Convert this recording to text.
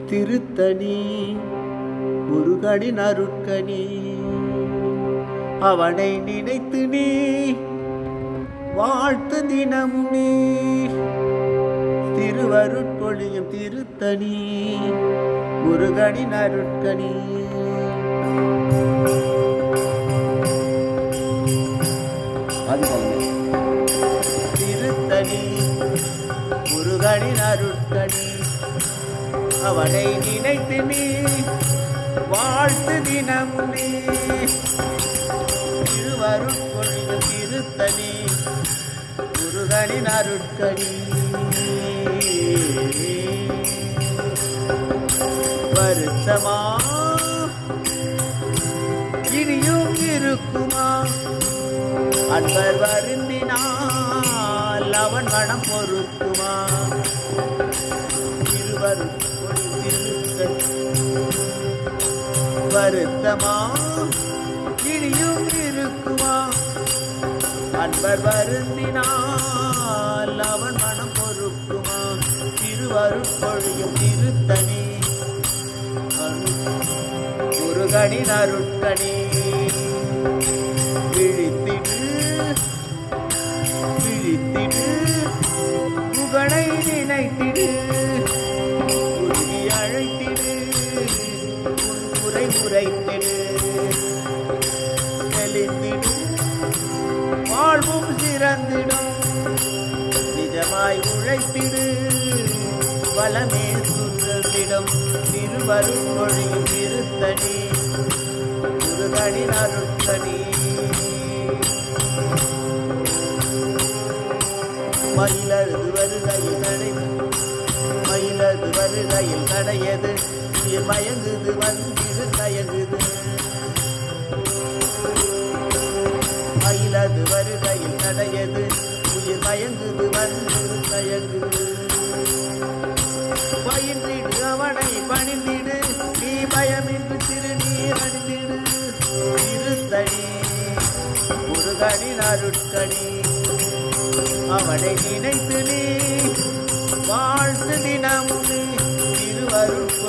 திருத்தணி முருகனின் அருட்கனி அவனை நினைத்து நீ வாழ்த்து தினமும் நீ திருவருட்பொழியும் திருத்தணி முருகனின் அருட்கனி திருத்தணி முருகனின் அருட்கனி அவனை நினைத்து நீ வாழ்த்து தினமும் நீ திருவருட்பொழியும் திருத்தணி முருகனின் அருட்கனி வருத்தமா இனியும் இருக்குமா அன்பர் வருந்தினால் அவன் மனம் பொறுக்குமா வருத்தமா இனியும் இருக்குமா அன்பர் வருந்தினால் அவன் மனம் பொறுக்குமா திருவருட்பொழியும் திருத்தணி முருகனின் அருட்கனி விழித்திடு விழித்திடு புகழை நினைத்திடு உருகி அழைத்திடு உன் குறை உரைத்திடு தெளிந்திடு வாழ்வும் சிறந்திடும் நிஜமாய் உழைத்திடு வளமே சுற்றிடம் திருவருட்பொழியும் திருத்தணி முருகனின் அருட்கனி மயிலது வருகையில் மயிலது வருகையில் தடையது மயங்குது வந்திரு தயங்குது மயிலது வருகையில் தடையது உயிர் மயங்குது வந்திரு தயங்குது பயின்றிடு அவனை பணிந்திடு நீ பயமின்றி திருநீர் அணிந்திடு திருத்தணி முருகனின் அருட்கனி அவனை நினைத்து நீ வாழ்த்து தினமும் திருவருட்பொழியும்